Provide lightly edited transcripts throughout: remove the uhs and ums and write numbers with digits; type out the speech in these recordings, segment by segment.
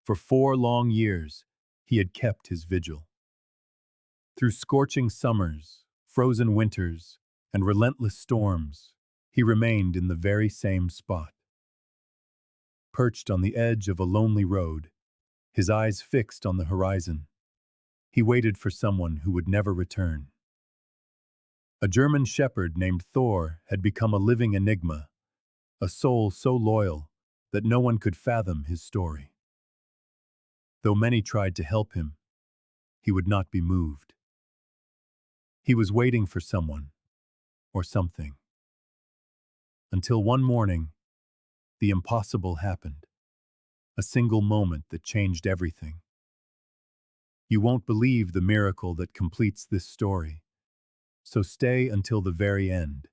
For 4 long years, he had kept his vigil. Through scorching summers, frozen winters, and relentless storms, he remained in the very same spot. Perched on the edge of a lonely road, his eyes fixed on the horizon, he waited for someone who would never return. A German shepherd named Thor had become a living enigma, a soul so loyal that no one could fathom his story. Though many tried to help him, he would not be moved. He was waiting for someone, or something. Until one morning, the impossible happened. A single moment that changed everything. You won't believe the miracle that completes this story, so stay until the very end,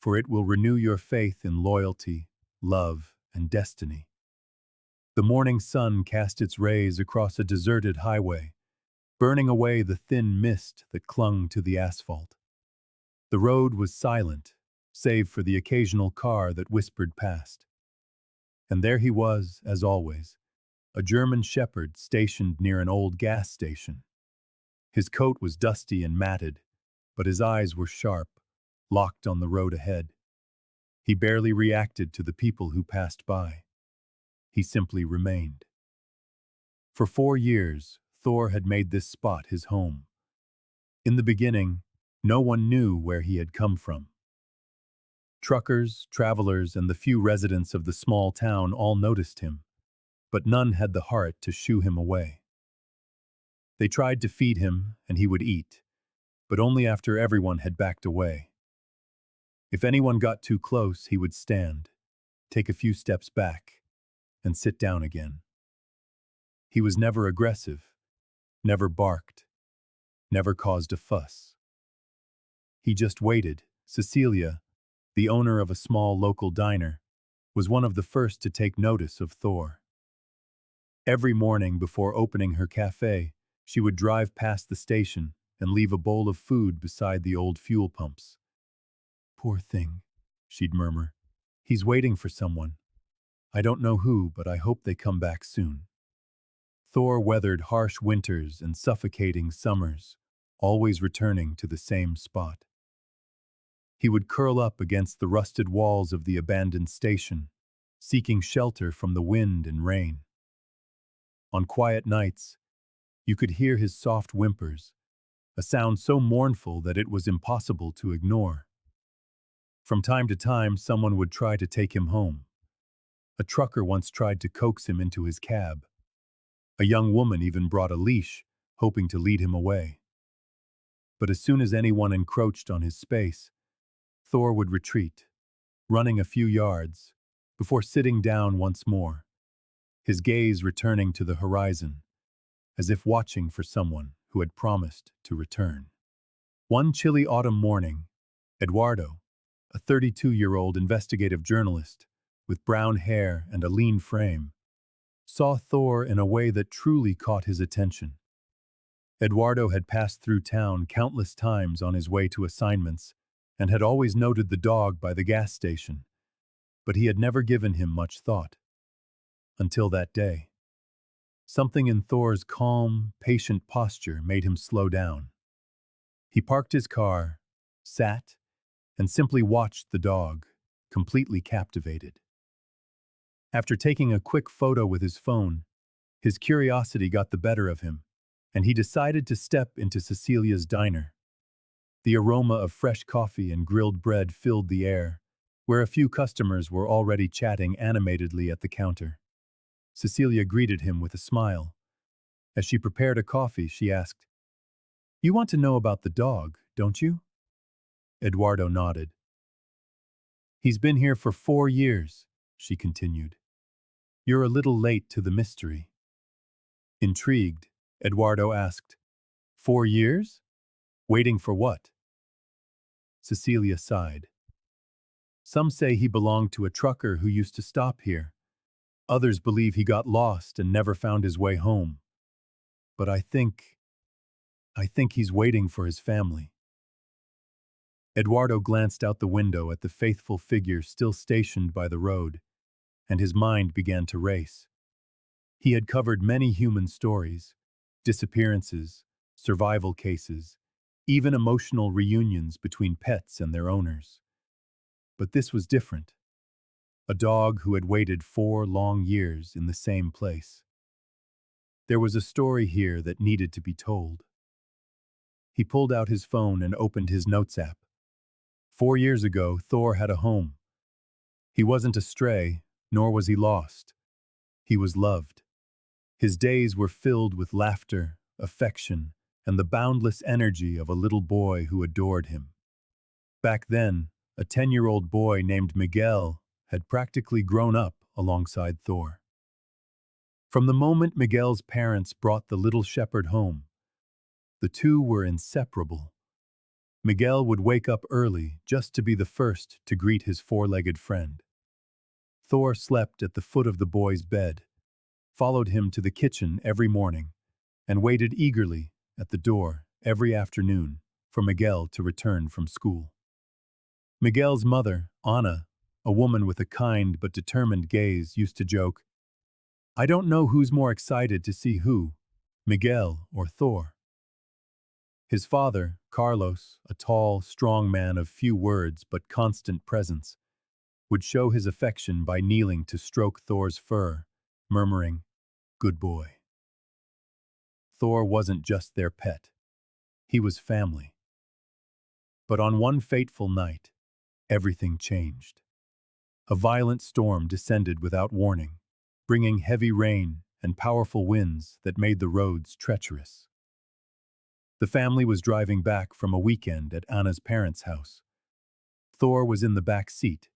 for it will renew your faith in loyalty, love, and destiny. The morning sun cast its rays across a deserted highway, burning away the thin mist that clung to the asphalt. The road was silent, save for the occasional car that whispered past. And there he was, as always, a German shepherd stationed near an old gas station. His coat was dusty and matted, but his eyes were sharp, locked on the road ahead. He barely reacted to the people who passed by. He simply remained. For 4 years, Thor had made this spot his home. In the beginning, no one knew where he had come from. Truckers, travelers, and the few residents of the small town all noticed him, but none had the heart to shoo him away. They tried to feed him, and he would eat, but only after everyone had backed away. If anyone got too close, he would stand, take a few steps back, and sit down again. He was never aggressive, never barked, never caused a fuss. He just waited. Cecília, the owner of a small local diner, was one of the first to take notice of Thor. Every morning before opening her cafe, she would drive past the station and leave a bowl of food beside the old fuel pumps. "Poor thing," she'd murmur. "He's waiting for someone. I don't know who, but I hope they come back soon." Thor weathered harsh winters and suffocating summers, always returning to the same spot. He would curl up against the rusted walls of the abandoned station, seeking shelter from the wind and rain. On quiet nights, you could hear his soft whimpers, a sound so mournful that it was impossible to ignore. From time to time, someone would try to take him home. A trucker once tried to coax him into his cab. A young woman even brought a leash, hoping to lead him away. But as soon as anyone encroached on his space, Thor would retreat, running a few yards, before sitting down once more, his gaze returning to the horizon, as if watching for someone who had promised to return. One chilly autumn morning, Eduardo, a 32-year-old investigative journalist with brown hair and a lean frame, saw Thor in a way that truly caught his attention. Eduardo had passed through town countless times on his way to assignments and had always noted the dog by the gas station, but he had never given him much thought. Until that day. Something in Thor's calm, patient posture made him slow down. He parked his car, sat, and simply watched the dog, completely captivated. After taking a quick photo with his phone, his curiosity got the better of him, and he decided to step into Cecília's diner. The aroma of fresh coffee and grilled bread filled the air, where a few customers were already chatting animatedly at the counter. Cecília greeted him with a smile. As she prepared a coffee, she asked, "You want to know about the dog, don't you?" Eduardo nodded. "He's been here for 4 years, she continued. "You're a little late to the mystery." Intrigued, Eduardo asked, 4 years? Waiting for what?" Cecília sighed. "Some say he belonged to a trucker who used to stop here. Others believe he got lost and never found his way home. But I think he's waiting for his family." Eduardo glanced out the window at the faithful figure still stationed by the road, and his mind began to race. He had covered many human stories, disappearances, survival cases, even emotional reunions between pets and their owners. But this was different. A dog who had waited 4 long years in the same place. There was a story here that needed to be told. He pulled out his phone and opened his notes app. 4 years ago, Thor had a home. He wasn't a stray, nor was he lost. He was loved. His days were filled with laughter, affection, and the boundless energy of a little boy who adored him. Back then, a 10-year-old boy named Miguel had practically grown up alongside Thor. From the moment Miguel's parents brought the little shepherd home, the two were inseparable. Miguel would wake up early just to be the first to greet his four-legged friend. Thor slept at the foot of the boy's bed, followed him to the kitchen every morning, and waited eagerly at the door every afternoon for Miguel to return from school. Miguel's mother, Anna, a woman with a kind but determined gaze, used to joke, "I don't know who's more excited to see who, Miguel or Thor." His father, Carlos, a tall, strong man of few words but constant presence, would show his affection by kneeling to stroke Thor's fur, murmuring, "Good boy." Thor wasn't just their pet. He was family. But on one fateful night, everything changed. A violent storm descended without warning, bringing heavy rain and powerful winds that made the roads treacherous. The family was driving back from a weekend at Anna's parents' house. Thor was in the back seat,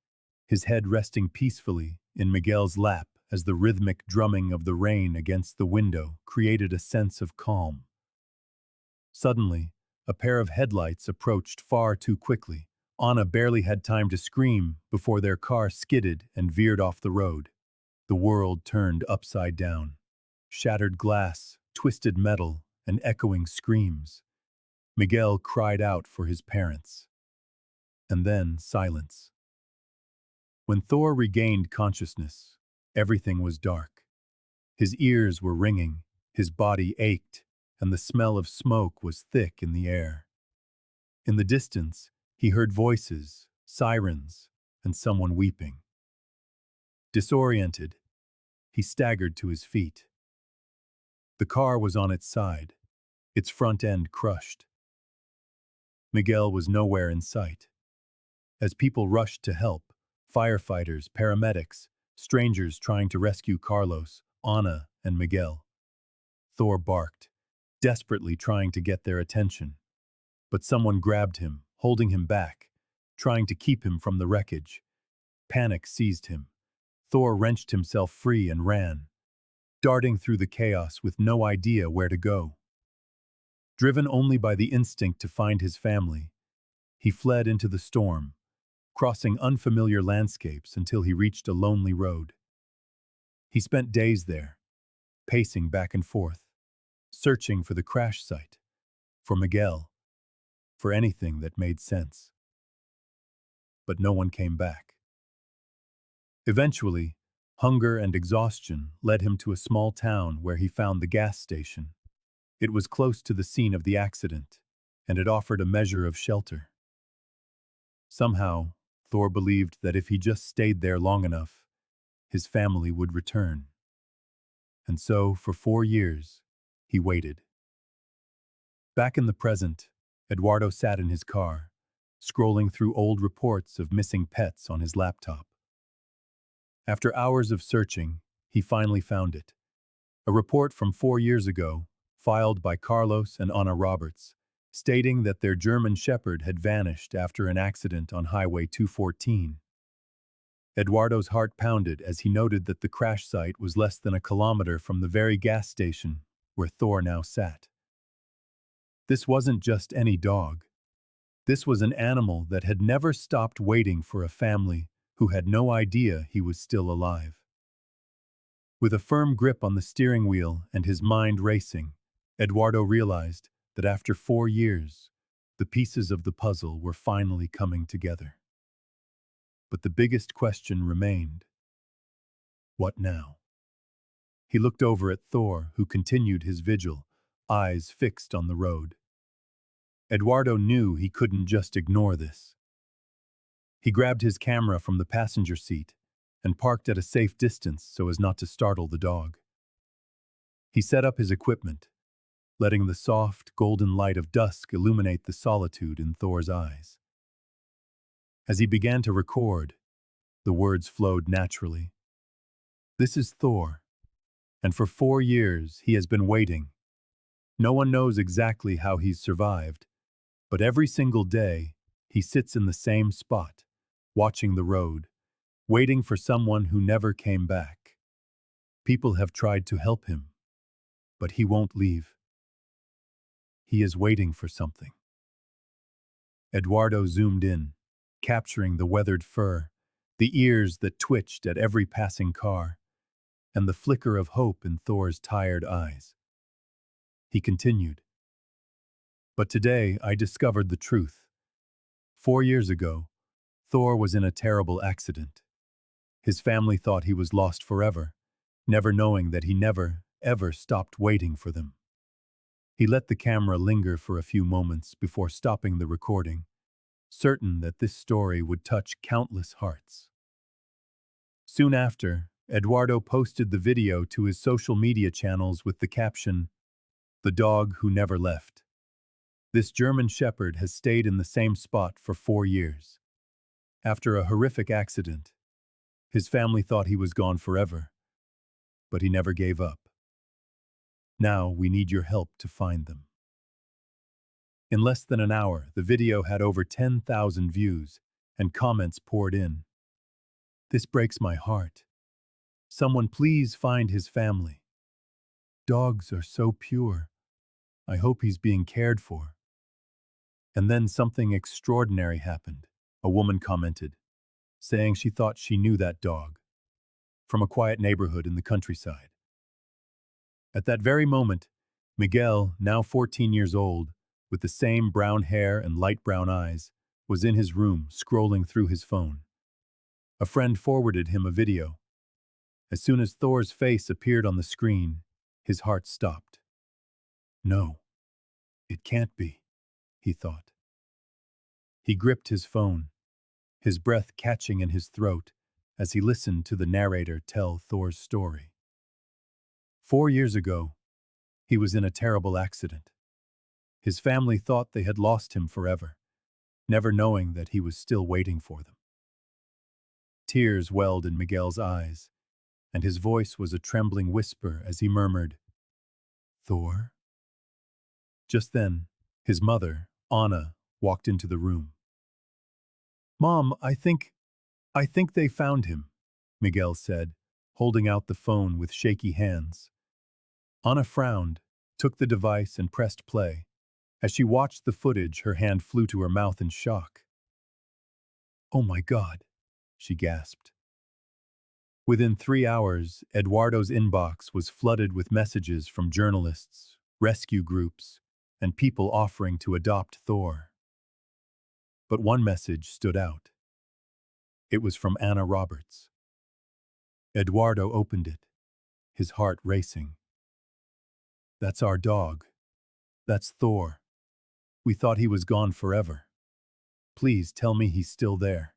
his head resting peacefully in Miguel's lap as the rhythmic drumming of the rain against the window created a sense of calm. Suddenly, a pair of headlights approached far too quickly. Anna barely had time to scream before their car skidded and veered off the road. The world turned upside down. Shattered glass, twisted metal, and echoing screams. Miguel cried out for his parents. And then silence. When Thor regained consciousness, everything was dark. His ears were ringing, his body ached, and the smell of smoke was thick in the air. In the distance, he heard voices, sirens, and someone weeping. Disoriented, he staggered to his feet. The car was on its side, its front end crushed. Miguel was nowhere in sight. As people rushed to help, firefighters, paramedics, strangers trying to rescue Carlos, Anna, and Miguel, Thor barked, desperately trying to get their attention. But someone grabbed him, holding him back, trying to keep him from the wreckage. Panic seized him. Thor wrenched himself free and ran, darting through the chaos with no idea where to go. Driven only by the instinct to find his family, he fled into the storm, crossing unfamiliar landscapes until he reached a lonely road. He spent days there, pacing back and forth, searching for the crash site, for Miguel, for anything that made sense. But no one came back. Eventually, hunger and exhaustion led him to a small town where he found the gas station. It was close to the scene of the accident, and it offered a measure of shelter. Somehow, Thor believed that if he just stayed there long enough, his family would return. And so, for 4 years, he waited. Back in the present, Eduardo sat in his car, scrolling through old reports of missing pets on his laptop. After hours of searching, he finally found it. A report from 4 years ago, filed by Carlos and Anna Roberts, stating that their German shepherd had vanished after an accident on Highway 214. Eduardo's heart pounded as he noted that the crash site was less than a kilometer from the very gas station where Thor now sat. This wasn't just any dog. This was an animal that had never stopped waiting for a family who had no idea he was still alive. With a firm grip on the steering wheel and his mind racing, Eduardo realized that after 4 years, the pieces of the puzzle were finally coming together. But the biggest question remained: what now? He looked over at Thor, who continued his vigil, eyes fixed on the road. Eduardo knew he couldn't just ignore this. He grabbed his camera from the passenger seat and parked at a safe distance so as not to startle the dog. He set up his equipment, letting the soft, golden light of dusk illuminate the solitude in Thor's eyes. As he began to record, the words flowed naturally. This is Thor, and for 4 years he has been waiting. No one knows exactly how he's survived, but every single day he sits in the same spot, watching the road, waiting for someone who never came back. People have tried to help him, but he won't leave. He is waiting for something. Eduardo zoomed in, capturing the weathered fur, the ears that twitched at every passing car, and the flicker of hope in Thor's tired eyes. He continued. But today I discovered the truth. 4 years ago, Thor was in a terrible accident. His family thought he was lost forever, never knowing that he never, ever stopped waiting for them. He let the camera linger for a few moments before stopping the recording, certain that this story would touch countless hearts. Soon after, Eduardo posted the video to his social media channels with the caption, "The dog who never left." This German shepherd has stayed in the same spot for 4 years. After a horrific accident, his family thought he was gone forever, but he never gave up. Now we need your help to find them. In less than an hour, the video had over 10,000 views, and comments poured in. This breaks my heart. Someone please find his family. Dogs are so pure. I hope he's being cared for. And then something extraordinary happened. A woman commented, saying she thought she knew that dog from a quiet neighborhood in the countryside. At that very moment, Miguel, now 14 years old, with the same brown hair and light brown eyes, was in his room scrolling through his phone. A friend forwarded him a video. As soon as Thor's face appeared on the screen, his heart stopped. No, it can't be, he thought. He gripped his phone, his breath catching in his throat as he listened to the narrator tell Thor's story. 4 years ago, he was in a terrible accident. His family thought they had lost him forever, never knowing that he was still waiting for them. Tears welled in Miguel's eyes, and his voice was a trembling whisper as he murmured, "Thor?" Just then, his mother, Anna, walked into the room. "Mom, I think they found him," Miguel said, holding out the phone with shaky hands. Anna frowned, took the device and pressed play. As she watched the footage, her hand flew to her mouth in shock. "Oh my God," she gasped. Within 3 hours, Eduardo's inbox was flooded with messages from journalists, rescue groups, and people offering to adopt Thor. But one message stood out. It was from Anna Roberts. Eduardo opened it, his heart racing. "That's our dog. That's Thor. We thought he was gone forever. Please tell me he's still there."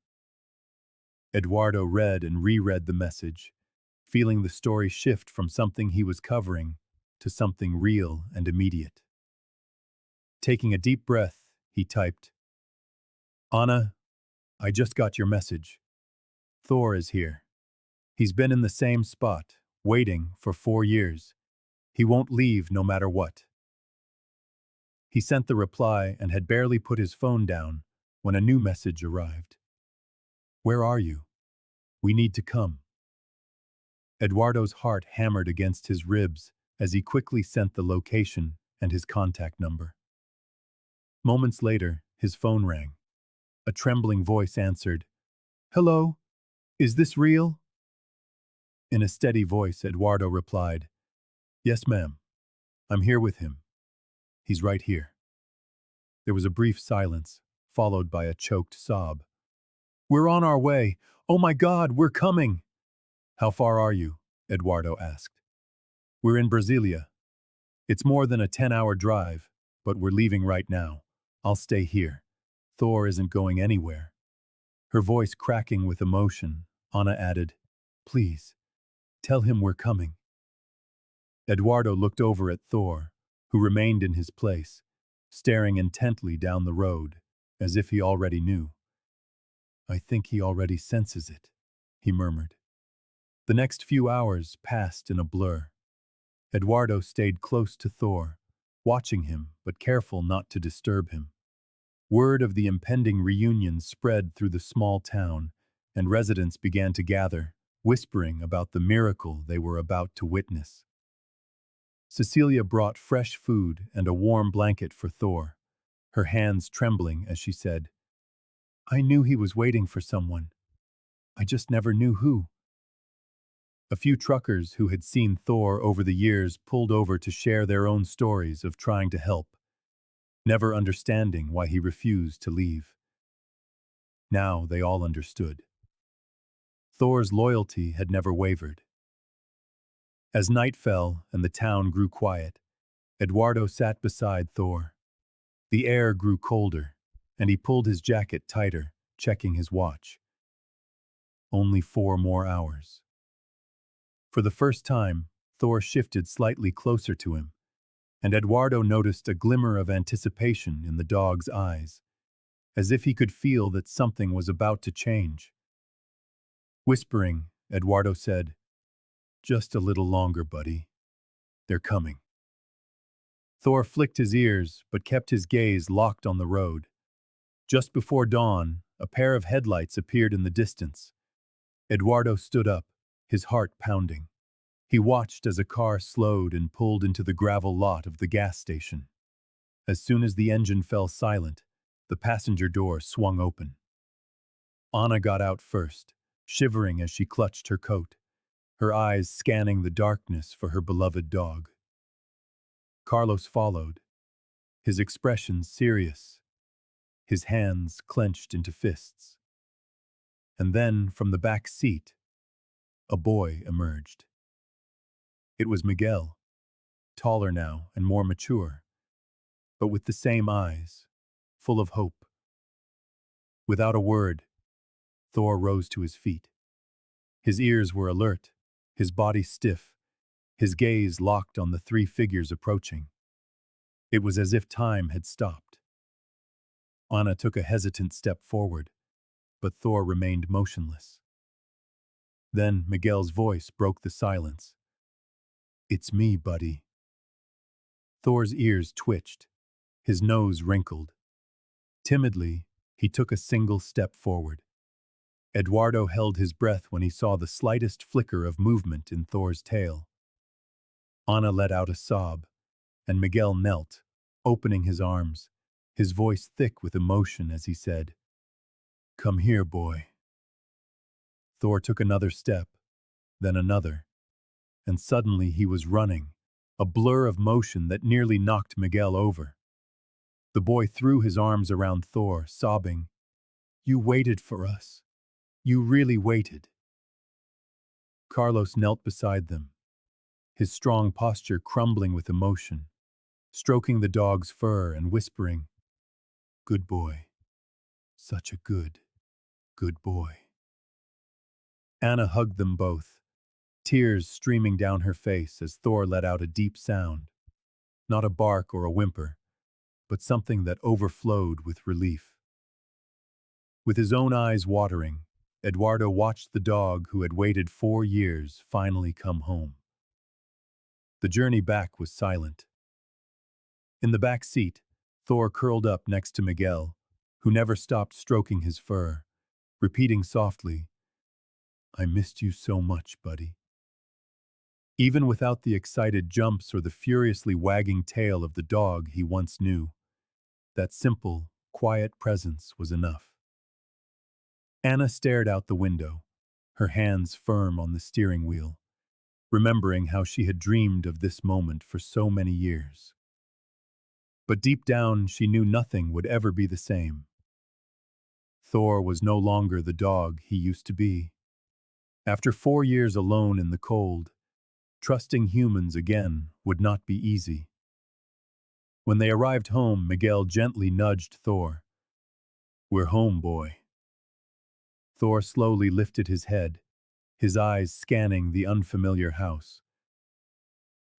Eduardo read and reread the message, feeling the story shift from something he was covering to something real and immediate. Taking a deep breath, he typed, "Anna, I just got your message. Thor is here. He's been in the same spot, waiting for 4 years. He won't leave no matter what." He sent the reply and had barely put his phone down when a new message arrived. "Where are you? We need to come." Eduardo's heart hammered against his ribs as he quickly sent the location and his contact number. Moments later, his phone rang. A trembling voice answered, "Hello? Is this real?" In a steady voice, Eduardo replied, "Yes, ma'am. I'm here with him. He's right here." There was a brief silence, followed by a choked sob. "We're on our way. Oh my God, we're coming." "How far are you?" Eduardo asked. We're in Brasilia. It's more than a 10-hour drive, but we're leaving right now. I'll stay here. Thor isn't going anywhere. Her voice cracking with emotion, Anna added, Please, tell him we're coming. Eduardo looked over at Thor, who remained in his place, staring intently down the road, as if he already knew. I think he already senses it, he murmured. The next few hours passed in a blur. Eduardo stayed close to Thor, watching him but careful not to disturb him. Word of the impending reunion spread through the small town, and residents began to gather, whispering about the miracle they were about to witness. Cecília brought fresh food and a warm blanket for Thor, her hands trembling as she said, I knew he was waiting for someone. I just never knew who. A few truckers who had seen Thor over the years pulled over to share their own stories of trying to help, never understanding why he refused to leave. Now they all understood. Thor's loyalty had never wavered. As night fell and the town grew quiet, Eduardo sat beside Thor. The air grew colder, and he pulled his jacket tighter, checking his watch. Only 4 more hours. For the first time, Thor shifted slightly closer to him, and Eduardo noticed a glimmer of anticipation in the dog's eyes, as if he could feel that something was about to change. Whispering, Eduardo said, Just a little longer, buddy. They're coming. Thor flicked his ears, but kept his gaze locked on the road. Just before dawn, a pair of headlights appeared in the distance. Eduardo stood up, his heart pounding. He watched as a car slowed and pulled into the gravel lot of the gas station. As soon as the engine fell silent, the passenger door swung open. Anna got out first, shivering as she clutched her coat, her eyes scanning the darkness for her beloved dog. Carlos followed, his expression serious, his hands clenched into fists. And then, from the back seat, a boy emerged. It was Miguel, taller now and more mature, but with the same eyes, full of hope. Without a word, Thor rose to his feet. His ears were alert, his body stiff, his gaze locked on the 3 figures approaching. It was as if time had stopped. Anna took a hesitant step forward, but Thor remained motionless. Then Miguel's voice broke the silence. It's me, buddy. Thor's ears twitched, his nose wrinkled. Timidly, he took a single step forward. Eduardo held his breath when he saw the slightest flicker of movement in Thor's tail. Anna let out a sob, and Miguel knelt, opening his arms, his voice thick with emotion as he said, Come here, boy. Thor took another step, then another, and suddenly he was running, a blur of motion that nearly knocked Miguel over. The boy threw his arms around Thor, sobbing, You waited for us. You really waited. Carlos knelt beside them, his strong posture crumbling with emotion, stroking the dog's fur and whispering, Good boy. Such a good boy. Anna hugged them both, tears streaming down her face as Thor let out a deep sound, not a bark or a whimper, but something that overflowed with relief. With his own eyes watering, Eduardo watched the dog who had waited 4 years finally come home. The journey back was silent. In the back seat, Thor curled up next to Miguel, who never stopped stroking his fur, repeating softly, I missed you so much, buddy. Even without the excited jumps or the furiously wagging tail of the dog he once knew, that simple, quiet presence was enough. Anna stared out the window, her hands firm on the steering wheel, remembering how she had dreamed of this moment for so many years. But deep down, she knew nothing would ever be the same. Thor was no longer the dog he used to be. After 4 years alone in the cold, Trusting humans again would not be easy. When they arrived home, Miguel gently nudged Thor. "We're home, boy." Thor slowly lifted his head, his eyes scanning the unfamiliar house.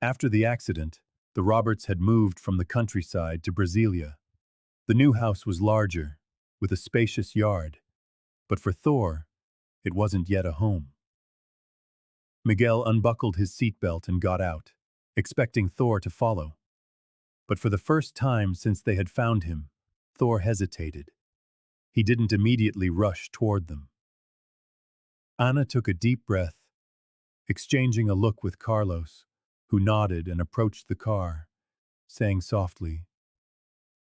After the accident, the Roberts had moved from the countryside to Brasilia. The new house was larger, with a spacious yard, but for Thor, it wasn't yet a home. Miguel unbuckled his seatbelt and got out, expecting Thor to follow. But for the first time since they had found him, Thor hesitated. He didn't immediately rush toward them. Anna took a deep breath, exchanging a look with Carlos, who nodded and approached the car, saying softly,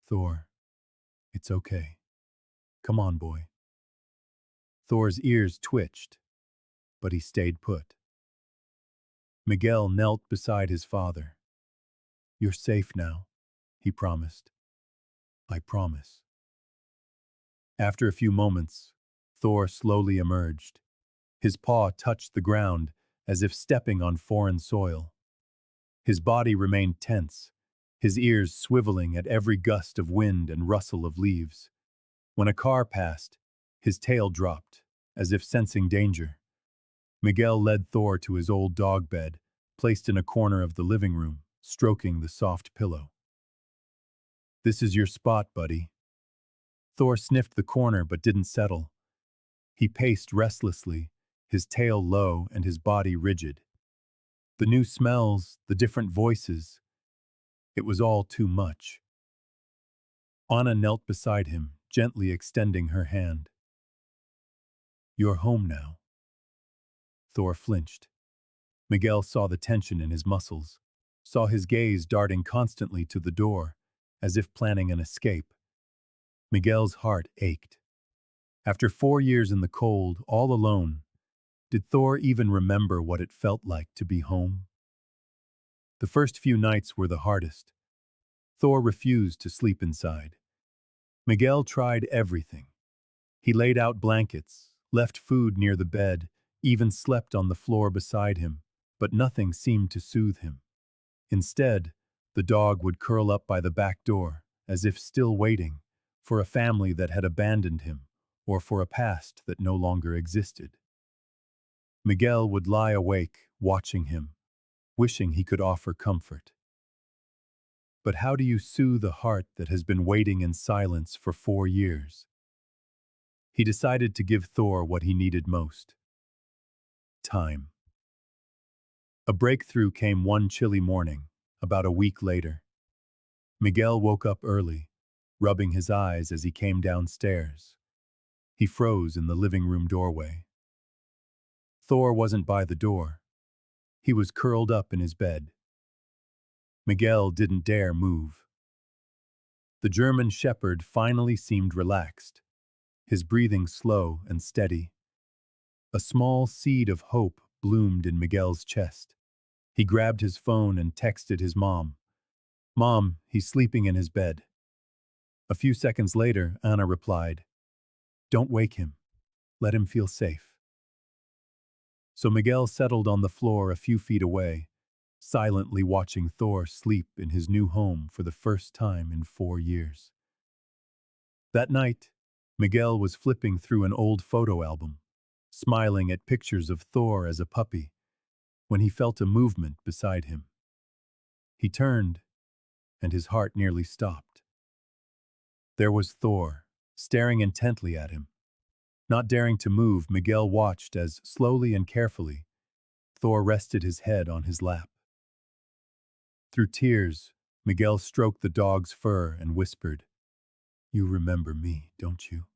"Thor, it's okay. Come on, boy." Thor's ears twitched, but he stayed put. Miguel knelt beside his father. "You're safe now," he promised. "I promise." After a few moments, Thor slowly emerged. His paw touched the ground as if stepping on foreign soil. His body remained tense, his ears swiveling at every gust of wind and rustle of leaves. When a car passed, his tail dropped, as if sensing danger. Miguel led Thor to his old dog bed, placed in a corner of the living room, stroking the soft pillow. "This is your spot, buddy." Thor sniffed the corner but didn't settle. He paced restlessly, his tail low and his body rigid. The new smells, the different voices, it was all too much. Anna knelt beside him, gently extending her hand. "You're home now." Thor flinched. Miguel saw the tension in his muscles, saw his gaze darting constantly to the door, as if planning an escape. Miguel's heart ached. After 4 years in the cold, all alone, did Thor even remember what it felt like to be home? The first few nights were the hardest. Thor refused to sleep inside. Miguel tried everything. He laid out blankets, left food near the bed, even slept on the floor beside him, but nothing seemed to soothe him. Instead, the dog would curl up by the back door, as if still waiting, for a family that had abandoned him, or for a past that no longer existed. Miguel would lie awake, watching him, wishing he could offer comfort. But how do you soothe a heart that has been waiting in silence for 4 years? He decided to give Thor what he needed most: time. A breakthrough came one chilly morning, about a week later. Miguel woke up early, rubbing his eyes as he came downstairs. He froze in the living room doorway. Thor wasn't by the door. He was curled up in his bed. Miguel didn't dare move. The German shepherd finally seemed relaxed, his breathing slow and steady. A small seed of hope bloomed in Miguel's chest. He grabbed his phone and texted his mom. "Mom, he's sleeping in his bed." A few seconds later, Anna replied, "Don't wake him. Let him feel safe." So Miguel settled on the floor a few feet away, silently watching Thor sleep in his new home for the first time in 4 years. That night, Miguel was flipping through an old photo album, smiling at pictures of Thor as a puppy, when he felt a movement beside him. He turned, and his heart nearly stopped. There was Thor, staring intently at him. Not daring to move, Miguel watched as, slowly and carefully, Thor rested his head on his lap. Through tears, Miguel stroked the dog's fur and whispered, "You remember me, don't you?"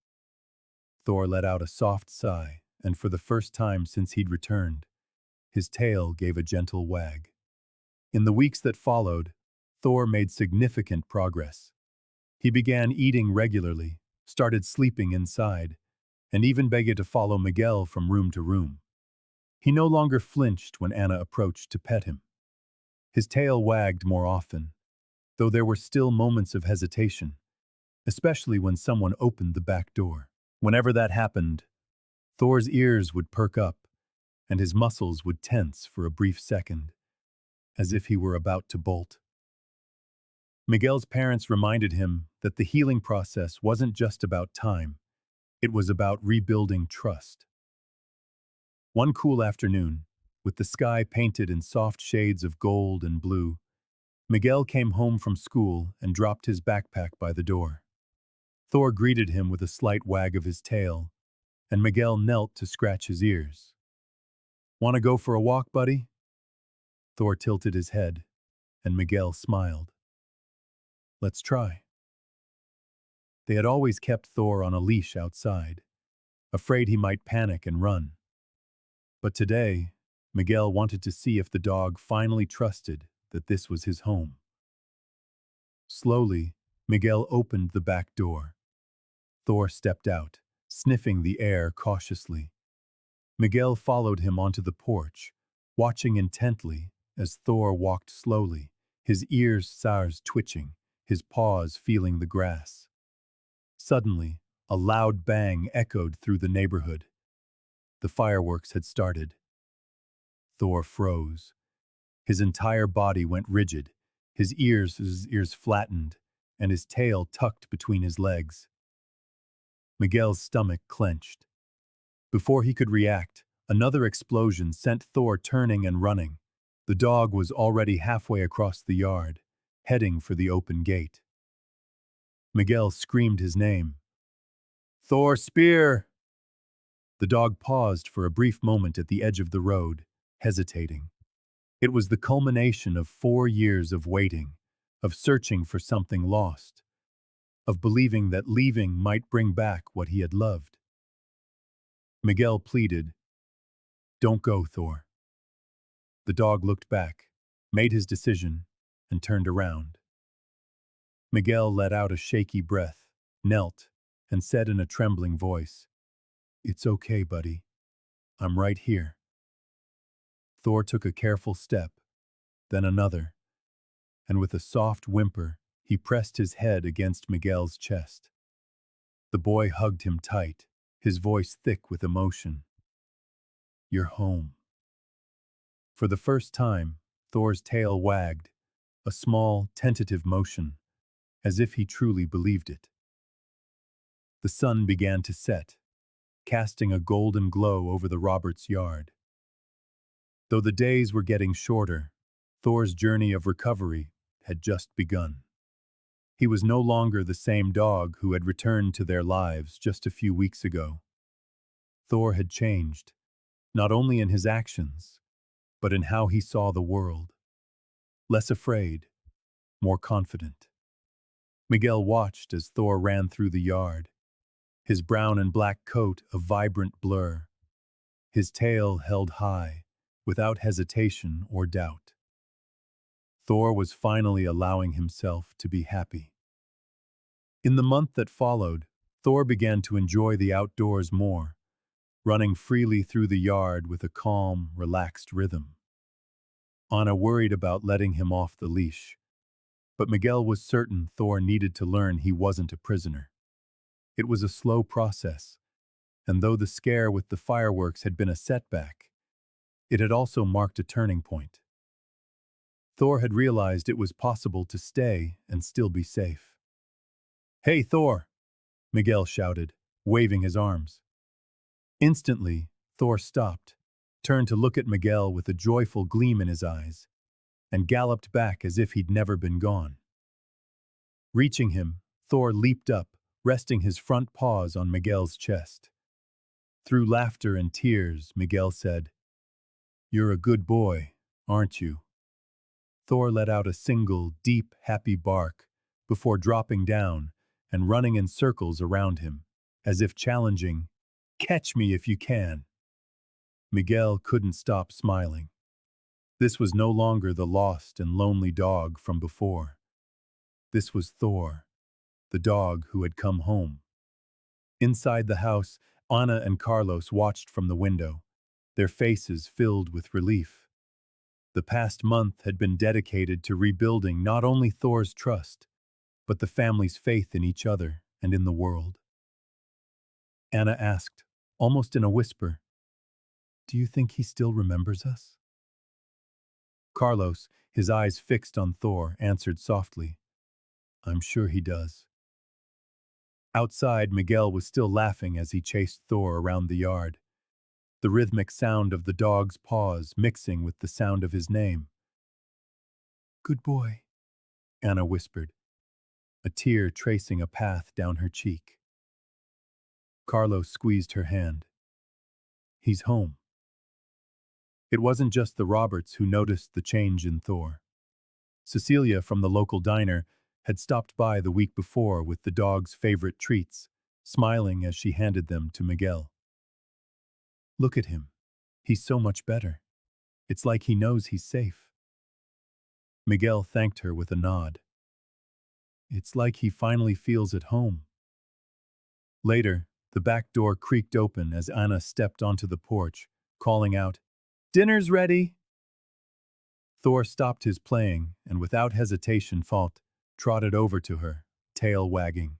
Thor let out a soft sigh, and for the first time since he'd returned, his tail gave a gentle wag. In the weeks that followed, Thor made significant progress. He began eating regularly, started sleeping inside, and even begged to follow Miguel from room to room. He no longer flinched when Anna approached to pet him. His tail wagged more often, though there were still moments of hesitation, especially when someone opened the back door. Whenever that happened, Thor's ears would perk up, and his muscles would tense for a brief second. as if he were about to bolt. Miguel's parents reminded him that the healing process wasn't just about time, it was about rebuilding trust. One cool afternoon, with the sky painted in soft shades of gold and blue, Miguel came home from school and dropped his backpack by the door. Thor greeted him with a slight wag of his tail, and Miguel knelt to scratch his ears. "Want to go for a walk, buddy?" Thor tilted his head, and Miguel smiled. "Let's try." They had always kept Thor on a leash outside, afraid he might panic and run. But today, Miguel wanted to see if the dog finally trusted that this was his home. Slowly, Miguel opened the back door. Thor stepped out, sniffing the air cautiously. Miguel followed him onto the porch, watching intently as Thor walked slowly, his ears twitching, his paws feeling the grass. Suddenly, a loud bang echoed through the neighborhood. The fireworks had started. Thor froze. His entire body went rigid, his ears flattened, and his tail tucked between his legs. Miguel's stomach clenched. Before he could react, another explosion sent Thor turning and running. The dog was already halfway across the yard, heading for the open gate. Miguel screamed his name. "Thor, spear!" The dog paused for a brief moment at the edge of the road, hesitating. It was the culmination of 4 years of waiting, of searching for something lost, of believing that leaving might bring back what he had loved. Miguel pleaded, "Don't go, Thor." The dog looked back, made his decision, and turned around. Miguel let out a shaky breath, knelt, and said in a trembling voice, "It's okay, buddy. I'm right here." Thor took a careful step, then another, and with a soft whimper, he pressed his head against Miguel's chest. The boy hugged him tight, his voice thick with emotion. "You're home." For the first time, Thor's tail wagged, a small, tentative motion, as if he truly believed it. The sun began to set, casting a golden glow over the Roberts' yard. Though the days were getting shorter, Thor's journey of recovery had just begun. He was no longer the same dog who had returned to their lives just a few weeks ago. Thor had changed, not only in his actions, but in how he saw the world. Less afraid, more confident. Miguel watched as Thor ran through the yard, his brown and black coat a vibrant blur, his tail held high, without hesitation or doubt. Thor was finally allowing himself to be happy. In the month that followed, Thor began to enjoy the outdoors more, running freely through the yard with a calm, relaxed rhythm. Anna worried about letting him off the leash, but Miguel was certain Thor needed to learn he wasn't a prisoner. It was a slow process, and though the scare with the fireworks had been a setback, it had also marked a turning point. Thor had realized it was possible to stay and still be safe. "Hey, Thor!" Miguel shouted, waving his arms. Instantly, Thor stopped, turned to look at Miguel with a joyful gleam in his eyes, and galloped back as if he'd never been gone. Reaching him, Thor leaped up, resting his front paws on Miguel's chest. Through laughter and tears, Miguel said, "You're a good boy, aren't you?" Thor let out a single, deep, happy bark before dropping down and running in circles around him, as if challenging, "Catch me if you can." Miguel couldn't stop smiling. This was no longer the lost and lonely dog from before. This was Thor, the dog who had come home. Inside the house, Anna and Carlos watched from the window, their faces filled with relief. The past month had been dedicated to rebuilding not only Thor's trust, but the family's faith in each other and in the world. Anna asked, almost in a whisper, "Do you think he still remembers us?" Carlos, his eyes fixed on Thor, answered softly, I'm sure he does. Outside, Miguel was still laughing as he chased Thor around the yard, the rhythmic sound of the dog's paws mixing with the sound of his name. Good boy, Anna whispered, a tear tracing a path down her cheek. Carlos squeezed her hand. He's home. It wasn't just the Roberts who noticed the change in Thor. Cecília from the local diner had stopped by the week before with the dog's favorite treats, smiling as she handed them to Miguel. Look at him. He's so much better. It's like he knows he's safe. Miguel thanked her with a nod. It's like he finally feels at home. Later, the back door creaked open as Anna stepped onto the porch, calling out, Dinner's ready! Thor stopped his playing and without hesitation trotted over to her, tail wagging.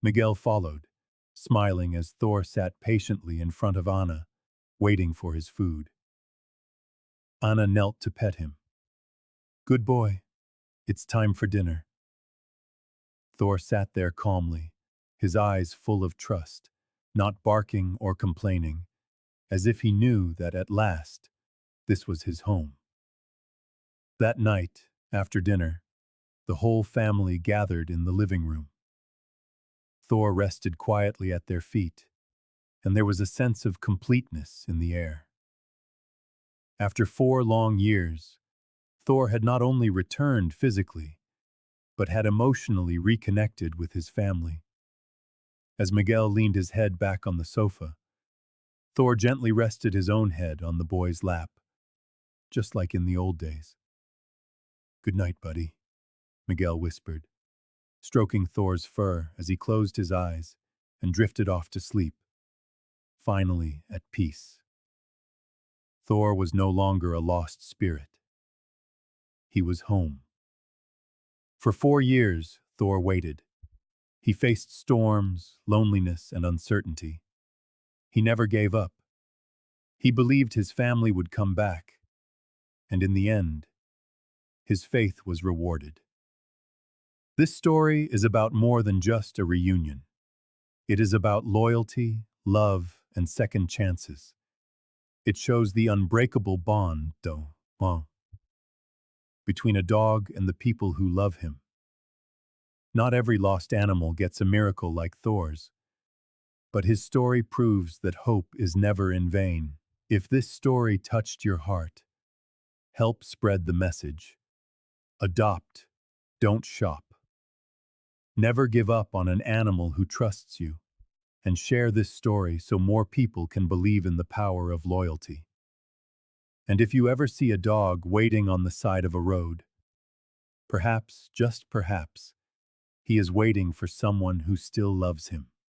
Miguel followed, smiling as Thor sat patiently in front of Anna, waiting for his food. Anna knelt to pet him. Good boy, it's time for dinner. Thor sat there calmly, his eyes full of trust, not barking or complaining, as if he knew that at last this was his home. That night, after dinner, the whole family gathered in the living room. Thor rested quietly at their feet, and there was a sense of completeness in the air. After 4 long years, Thor had not only returned physically, but had emotionally reconnected with his family. As Miguel leaned his head back on the sofa, Thor gently rested his own head on the boy's lap, just like in the old days. Good night, buddy, Miguel whispered, stroking Thor's fur as he closed his eyes and drifted off to sleep, finally at peace. Thor was no longer a lost spirit. He was home. For 4 years, Thor waited. He faced storms, loneliness, and uncertainty. He never gave up. He believed his family would come back, and in the end, his faith was rewarded. This story is about more than just a reunion. It is about loyalty, love, and second chances. It shows the unbreakable bond, between a dog and the people who love him. Not every lost animal gets a miracle like Thor's, but his story proves that hope is never in vain. If this story touched your heart, help spread the message. Adopt, don't shop. Never give up on an animal who trusts you, and share this story so more people can believe in the power of loyalty. And if you ever see a dog waiting on the side of a road, perhaps, just perhaps, he is waiting for someone who still loves him.